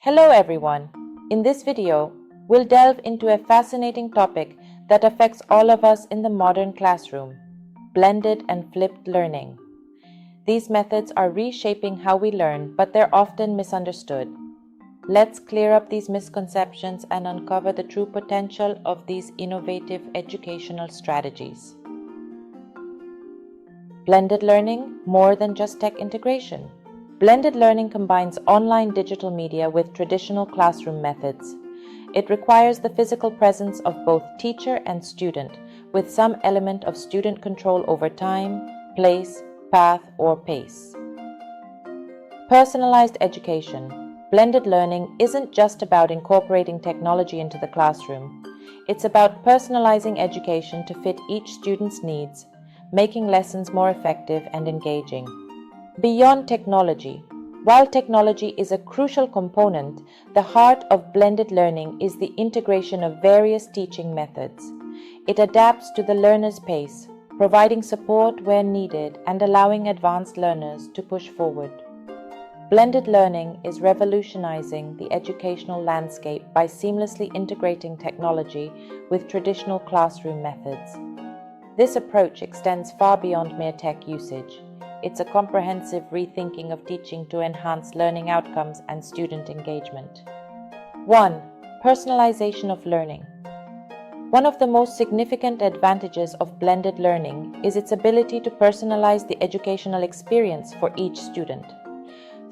Hello everyone. In this video, we'll delve into a fascinating topic that affects all of us in the modern classroom: blended and flipped learning. These methods are reshaping how we learn, but they're often misunderstood. Let's clear up these misconceptions and uncover the true potential of these innovative educational strategies. Blended learning, more than just tech integration. Blended learning combines online digital media with traditional classroom methods. It requires the physical presence of both teacher and student, with some element of student control over time, place, path, or pace. Personalized education. Blended learning isn't just about incorporating technology into the classroom. It's about personalizing education to fit each student's needs, making lessons more effective and engaging. Beyond technology. While technology is a crucial component, the heart of blended learning is the integration of various teaching methods. It adapts to the learner's pace, providing support where needed and allowing advanced learners to push forward. Blended learning is revolutionizing the educational landscape by seamlessly integrating technology with traditional classroom methods. This approach extends far beyond mere tech usage. It's a comprehensive rethinking of teaching to enhance learning outcomes and student engagement. 1. Personalization of learning. One of the most significant advantages of blended learning is its ability to personalize the educational experience for each student.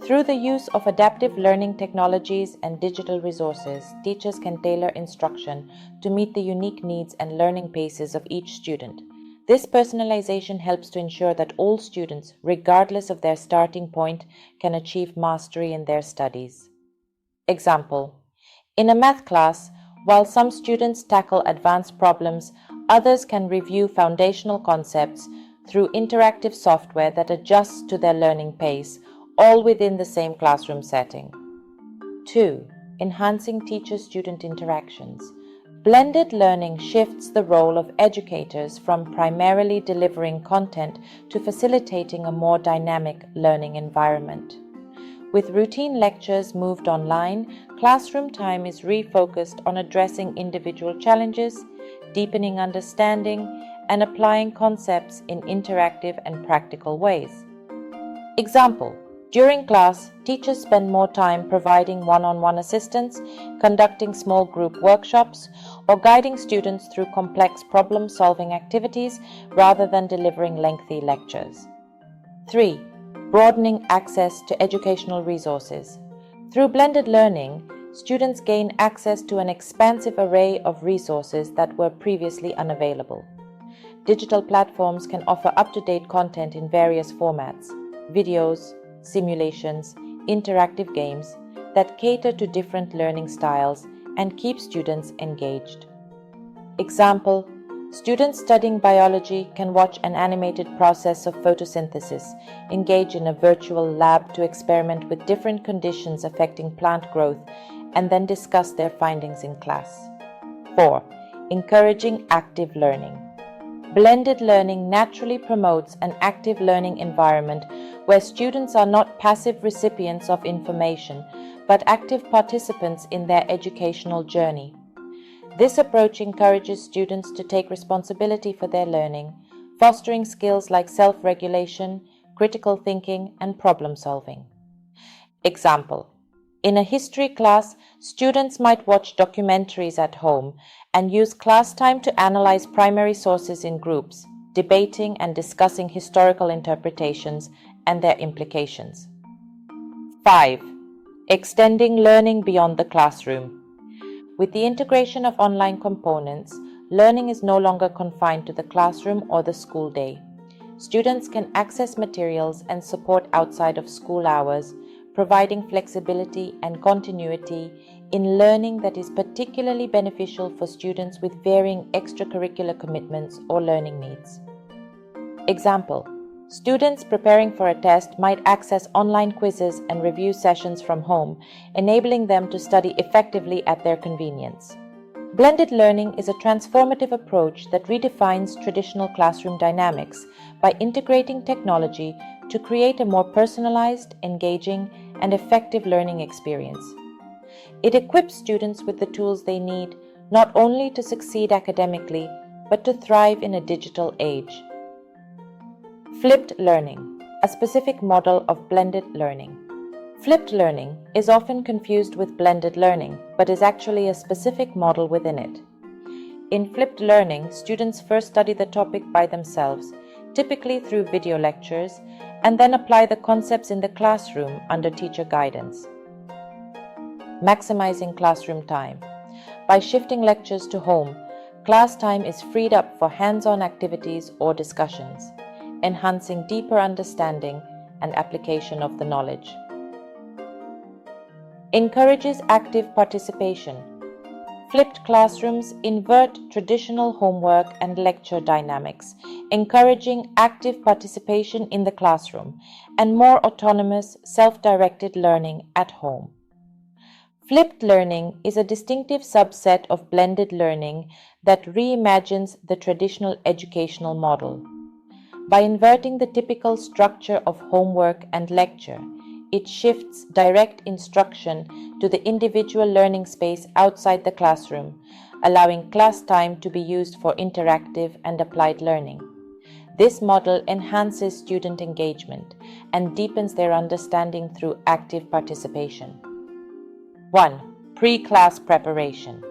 Through the use of adaptive learning technologies and digital resources, teachers can tailor instruction to meet the unique needs and learning paces of each student. This personalization helps to ensure that all students, regardless of their starting point, can achieve mastery in their studies. Example: in a math class, while some students tackle advanced problems, others can review foundational concepts through interactive software that adjusts to their learning pace, all within the same classroom setting. 2. Enhancing teacher-student interactions. Blended learning shifts the role of educators from primarily delivering content to facilitating a more dynamic learning environment. With routine lectures moved online, classroom time is refocused on addressing individual challenges, deepening understanding, and applying concepts in interactive and practical ways. Example: during class, teachers spend more time providing one-on-one assistance, conducting small group workshops, or guiding students through complex problem-solving activities rather than delivering lengthy lectures. 3. Broadening access to educational resources. Through blended learning, students gain access to an expansive array of resources that were previously unavailable. Digital platforms can offer up-to-date content in various formats: videos, simulations, interactive games that cater to different learning styles and keep students engaged. Example: students studying biology can watch an animated process of photosynthesis, engage in a virtual lab to experiment with different conditions affecting plant growth, and then discuss their findings in class. 4. Encouraging active learning. Blended learning naturally promotes an active learning environment where students are not passive recipients of information, but active participants in their educational journey. This approach encourages students to take responsibility for their learning, fostering skills like self-regulation, critical thinking, and problem-solving. Example: in a history class, students might watch documentaries at home and use class time to analyze primary sources in groups, debating and discussing historical interpretations and their implications. 5. Extending learning beyond the classroom. With the integration of online components, learning is no longer confined to the classroom or the school day. Students can access materials and support outside of school hours, providing flexibility and continuity in learning that is particularly beneficial for students with varying extracurricular commitments or learning needs. Example: students preparing for a test might access online quizzes and review sessions from home, enabling them to study effectively at their convenience. Blended learning is a transformative approach that redefines traditional classroom dynamics by integrating technology to create a more personalized, engaging, and effective learning experience. It equips students with the tools they need not only to succeed academically, but to thrive in a digital age. Flipped learning, a specific model of blended learning. Flipped learning is often confused with blended learning, but is actually a specific model within it. In flipped learning, students first study the topic by themselves, typically through video lectures, and then apply the concepts in the classroom under teacher guidance. Maximizing classroom time. By shifting lectures to home, class time is freed up for hands-on activities or discussions, enhancing deeper understanding and application of the knowledge. Encourages active participation. Flipped classrooms invert traditional homework and lecture dynamics, encouraging active participation in the classroom and more autonomous, self-directed learning at home. Flipped learning is a distinctive subset of blended learning that reimagines the traditional educational model. By inverting the typical structure of homework and lecture, it shifts direct instruction to the individual learning space outside the classroom, allowing class time to be used for interactive and applied learning. This model enhances student engagement and deepens their understanding through active participation. 1. Pre-class preparation.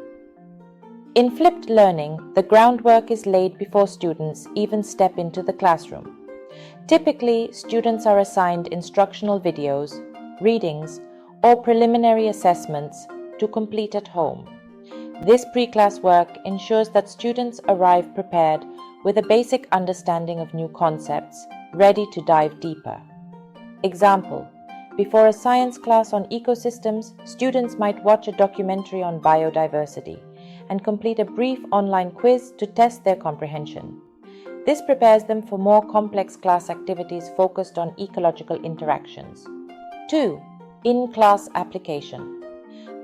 In flipped learning, the groundwork is laid before students even step into the classroom. Typically, students are assigned instructional videos, readings, or preliminary assessments to complete at home. This pre-class work ensures that students arrive prepared with a basic understanding of new concepts, ready to dive deeper. Example: before a science class on ecosystems, students might watch a documentary on biodiversity and complete a brief online quiz to test their comprehension. This prepares them for more complex class activities focused on ecological interactions. 2. In-class application.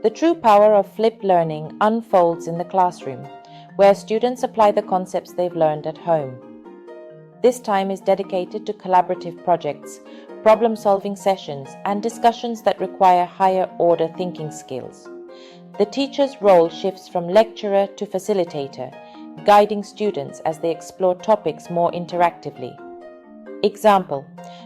The true power of flipped learning unfolds in the classroom, where students apply the concepts they've learned at home. This time is dedicated to collaborative projects, problem-solving sessions, and discussions that require higher-order thinking skills. The teacher's role shifts from lecturer to facilitator, guiding students as they explore topics more interactively. Example: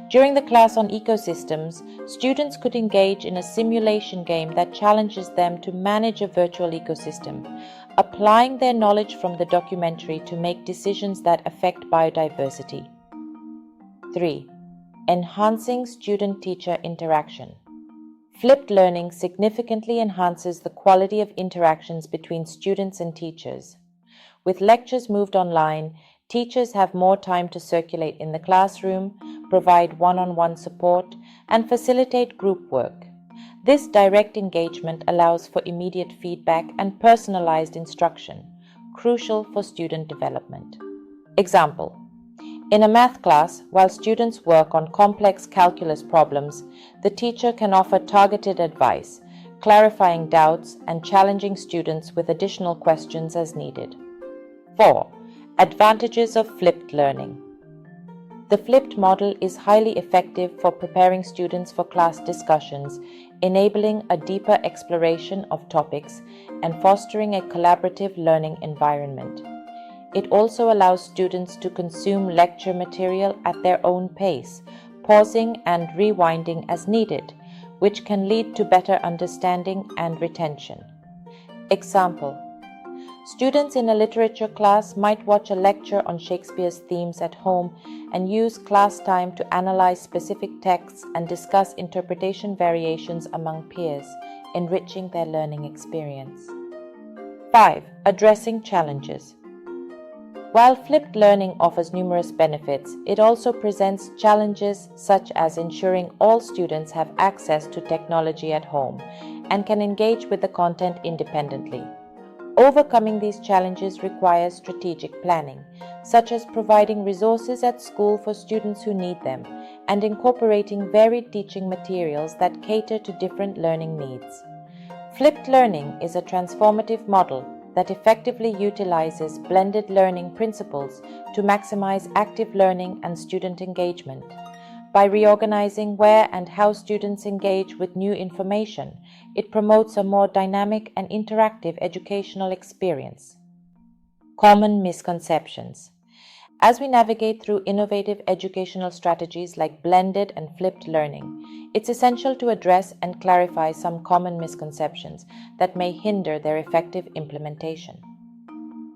during the class on ecosystems, students could engage in a simulation game that challenges them to manage a virtual ecosystem, applying their knowledge from the documentary to make decisions that affect biodiversity. 3. Enhancing student-teacher interaction. Flipped learning significantly enhances the quality of interactions between students and teachers. With lectures moved online, teachers have more time to circulate in the classroom, provide one-on-one support, and facilitate group work. This direct engagement allows for immediate feedback and personalized instruction, crucial for student development. Example: in a math class, while students work on complex calculus problems, the teacher can offer targeted advice, clarifying doubts and challenging students with additional questions as needed. 4. Advantages of flipped learning. The flipped model is highly effective for preparing students for class discussions, enabling a deeper exploration of topics and fostering a collaborative learning environment. It also allows students to consume lecture material at their own pace, pausing and rewinding as needed, which can lead to better understanding and retention. Example: students in a literature class might watch a lecture on Shakespeare's themes at home and use class time to analyze specific texts and discuss interpretation variations among peers, enriching their learning experience. 5. Addressing challenges. While flipped learning offers numerous benefits, it also presents challenges such as ensuring all students have access to technology at home and can engage with the content independently. Overcoming these challenges requires strategic planning, such as providing resources at school for students who need them and incorporating varied teaching materials that cater to different learning needs. Flipped learning is a transformative model that effectively utilizes blended learning principles to maximize active learning and student engagement. By reorganizing where and how students engage with new information, it promotes a more dynamic and interactive educational experience. Common misconceptions. As we navigate through innovative educational strategies like blended and flipped learning, it's essential to address and clarify some common misconceptions that may hinder their effective implementation.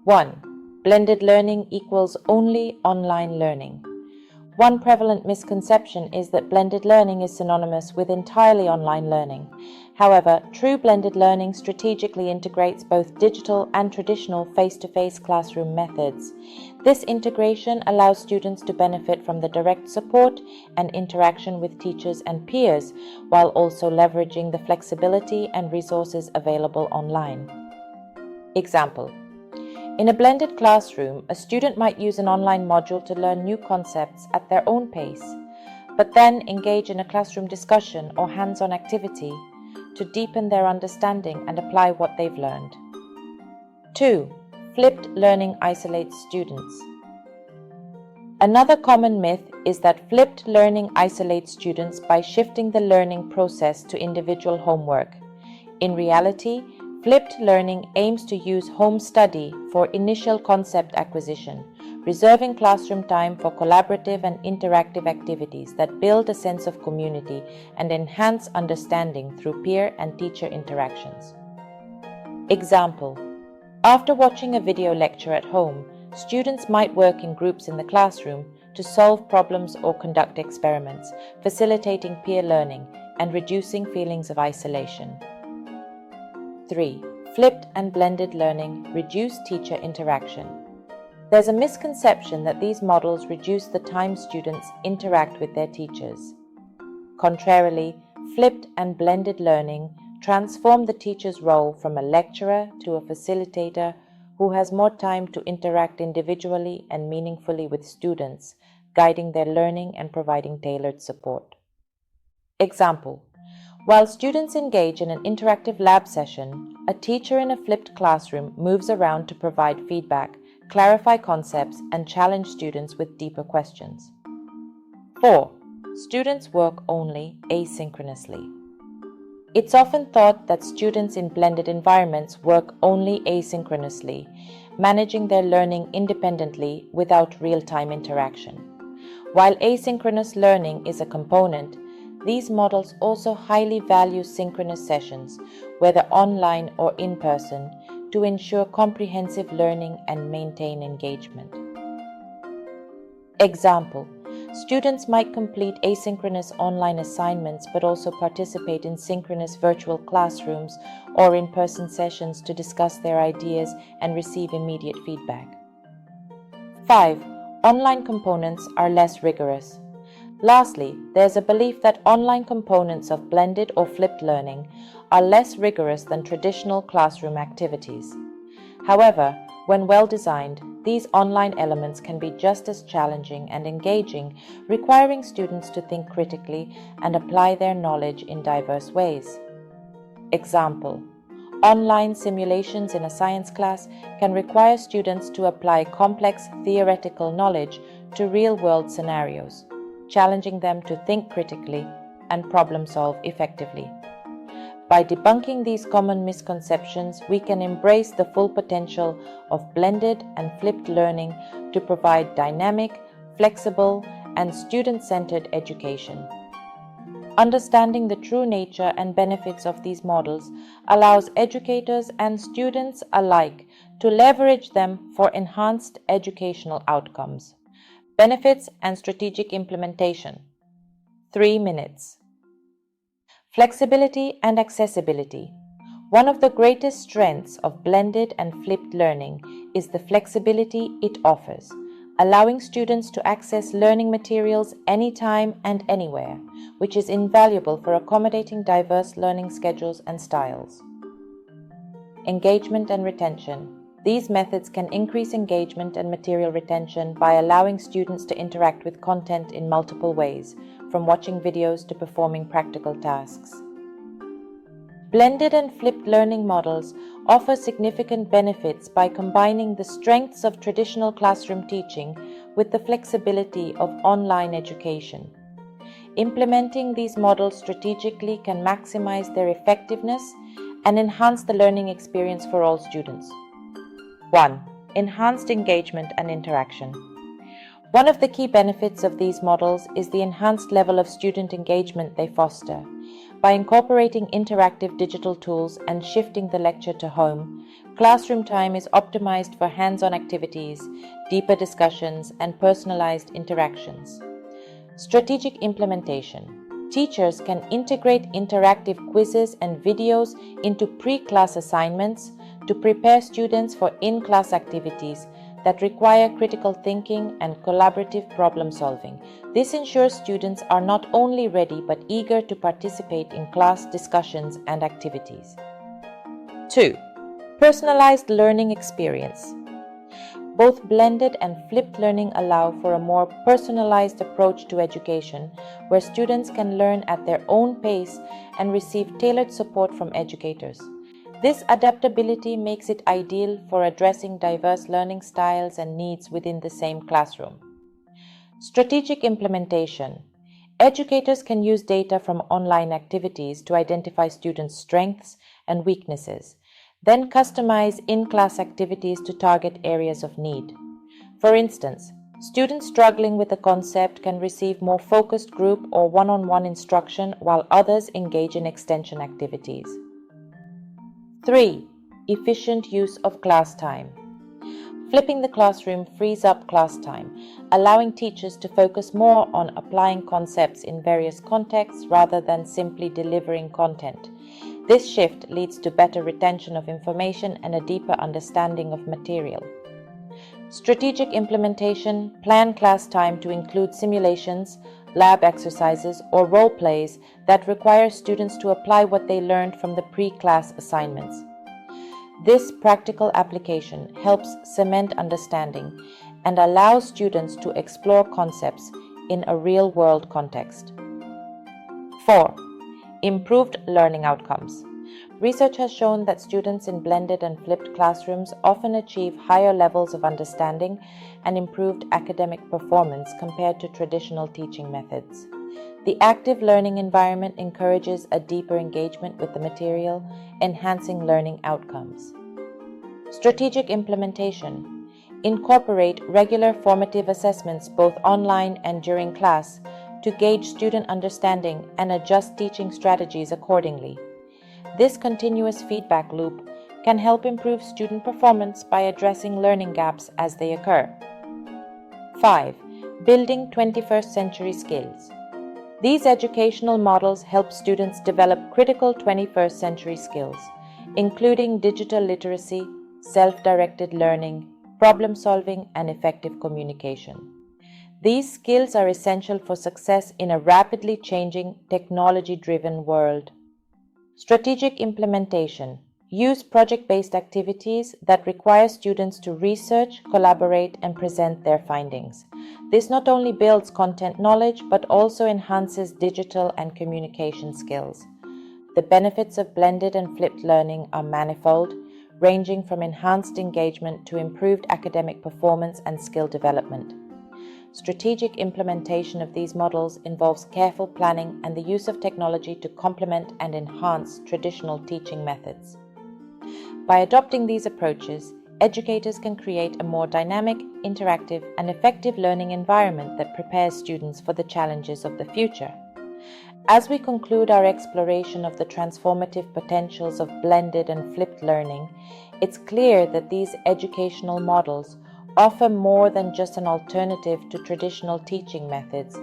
1. Blended learning equals only online learning. One prevalent misconception is that blended learning is synonymous with entirely online learning. However, true blended learning strategically integrates both digital and traditional face-to-face classroom methods. This integration allows students to benefit from the direct support and interaction with teachers and peers, while also leveraging the flexibility and resources available online. Example: in a blended classroom, a student might use an online module to learn new concepts at their own pace, but then engage in a classroom discussion or hands-on activity to deepen their understanding and apply what they've learned. 2. Flipped learning isolates students. Another common myth is that flipped learning isolates students by shifting the learning process to individual homework. In reality, flipped learning aims to use home study for initial concept acquisition, reserving classroom time for collaborative and interactive activities that build a sense of community and enhance understanding through peer and teacher interactions. Example: after watching a video lecture at home, students might work in groups in the classroom to solve problems or conduct experiments, facilitating peer learning and reducing feelings of isolation. 3. Flipped and blended learning reduce teacher interaction. There's a misconception that these models reduce the time students interact with their teachers. Contrarily, flipped and blended learning transform the teacher's role from a lecturer to a facilitator who has more time to interact individually and meaningfully with students, guiding their learning and providing tailored support. Example: while students engage in an interactive lab session, a teacher in a flipped classroom moves around to provide feedback, clarify concepts, and challenge students with deeper questions. 4. Students work only asynchronously. It's often thought that students in blended environments work only asynchronously, managing their learning independently without real-time interaction. While asynchronous learning is a component, these models also highly value synchronous sessions, whether online or in person, to ensure comprehensive learning and maintain engagement. Example: students might complete asynchronous online assignments but also participate in synchronous virtual classrooms or in-person sessions to discuss their ideas and receive immediate feedback. 5. Online components are less rigorous. Lastly, there's a belief that online components of blended or flipped learning are less rigorous than traditional classroom activities. However, when well designed, these online elements can be just as challenging and engaging, requiring students to think critically and apply their knowledge in diverse ways. Example: online simulations in a science class can require students to apply complex theoretical knowledge to real-world scenarios, challenging them to think critically and problem-solve effectively. By debunking these common misconceptions, we can embrace the full potential of blended and flipped learning to provide dynamic, flexible, and student-centered education. Understanding the true nature and benefits of these models allows educators and students alike to leverage them for enhanced educational outcomes. Benefits and strategic implementation. 3 minutes. Flexibility and accessibility. One of the greatest strengths of blended and flipped learning is the flexibility it offers, allowing students to access learning materials anytime and anywhere, which is invaluable for accommodating diverse learning schedules and styles. Engagement and retention. These methods can increase engagement and material retention by allowing students to interact with content in multiple ways, from watching videos to performing practical tasks. Blended and flipped learning models offer significant benefits by combining the strengths of traditional classroom teaching with the flexibility of online education. Implementing these models strategically can maximize their effectiveness and enhance the learning experience for all students. 1. Enhanced engagement and interaction. One of the key benefits of these models is the enhanced level of student engagement they foster. By incorporating interactive digital tools and shifting the lecture to home, classroom time is optimized for hands-on activities, deeper discussions, and personalized interactions. Strategic implementation. Teachers can integrate interactive quizzes and videos into pre-class assignments to prepare students for in-class activities that require critical thinking and collaborative problem solving. This ensures students are not only ready but eager to participate in class discussions and activities. 2. Personalized learning experience. Both blended and flipped learning allow for a more personalized approach to education, where students can learn at their own pace and receive tailored support from educators. This adaptability makes it ideal for addressing diverse learning styles and needs within the same classroom. Strategic implementation. Educators can use data from online activities to identify students' strengths and weaknesses, then customize in-class activities to target areas of need. For instance, students struggling with a concept can receive more focused group or one-on-one instruction, while others engage in extension activities. 3. Efficient use of class time. Flipping the classroom frees up class time, allowing teachers to focus more on applying concepts in various contexts rather than simply delivering content. This shift leads to better retention of information and a deeper understanding of material. Strategic implementation. Plan class time to include simulations, lab exercises, or role plays that require students to apply what they learned from the pre-class assignments. This practical application helps cement understanding and allows students to explore concepts in a real-world context. 4. Improved learning outcomes. Research has shown that students in blended and flipped classrooms often achieve higher levels of understanding and improved academic performance compared to traditional teaching methods. The active learning environment encourages a deeper engagement with the material, enhancing learning outcomes. Strategic implementation. Incorporate regular formative assessments both online and during class to gauge student understanding and adjust teaching strategies accordingly. This continuous feedback loop can help improve student performance by addressing learning gaps as they occur. 5. Building 21st century skills. These educational models help students develop critical 21st century skills, including digital literacy, self-directed learning, problem solving, and effective communication. These skills are essential for success in a rapidly changing, technology-driven world. Strategic implementation. Use project-based activities that require students to research, collaborate, and present their findings. This not only builds content knowledge, but also enhances digital and communication skills. The benefits of blended and flipped learning are manifold, ranging from enhanced engagement to improved academic performance and skill development. Strategic implementation of these models involves careful planning and the use of technology to complement and enhance traditional teaching methods. By adopting these approaches, educators can create a more dynamic, interactive, and effective learning environment that prepares students for the challenges of the future. As we conclude our exploration of the transformative potentials of blended and flipped learning, it's clear that these educational models offer more than just an alternative to traditional teaching methods.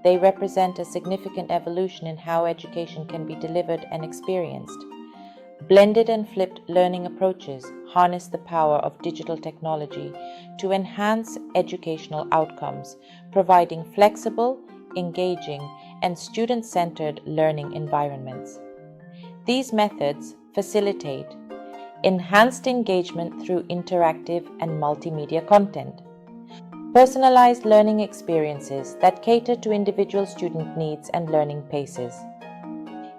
They represent a significant evolution in how education can be delivered and experienced. Blended and flipped learning approaches harness the power of digital technology to enhance educational outcomes, providing flexible, engaging, and student-centered learning environments. These methods facilitate enhanced engagement through interactive and multimedia content, personalized learning experiences that cater to individual student needs and learning paces,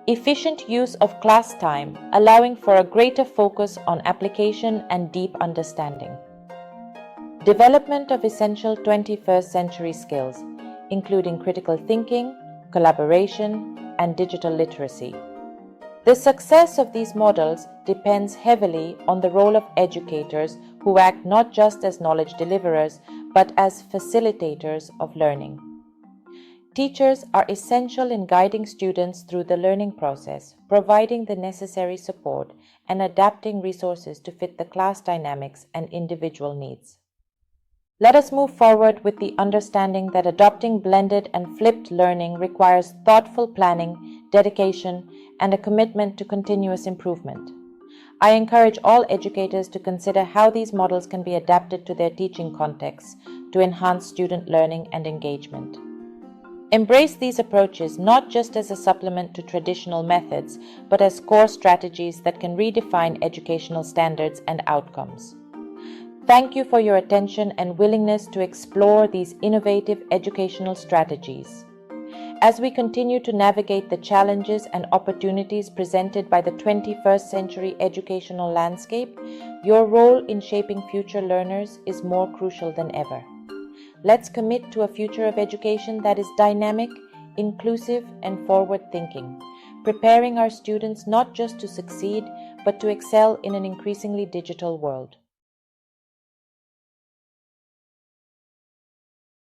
efficient use of class time, allowing for a greater focus on application and deep understanding, development of essential 21st century skills, including critical thinking, collaboration, and digital literacy. The success of these models depends heavily on the role of educators who act not just as knowledge deliverers, but as facilitators of learning. Teachers are essential in guiding students through the learning process, providing the necessary support, and adapting resources to fit the class dynamics and individual needs. Let us move forward with the understanding that adopting blended and flipped learning requires thoughtful planning, dedication, and a commitment to continuous improvement. I encourage all educators to consider how these models can be adapted to their teaching contexts to enhance student learning and engagement. Embrace these approaches not just as a supplement to traditional methods, but as core strategies that can redefine educational standards and outcomes. Thank you for your attention and willingness to explore these innovative educational strategies. As we continue to navigate the challenges and opportunities presented by the 21st century educational landscape, your role in shaping future learners is more crucial than ever. Let's commit to a future of education that is dynamic, inclusive, and forward-thinking, preparing our students not just to succeed, but to excel in an increasingly digital world.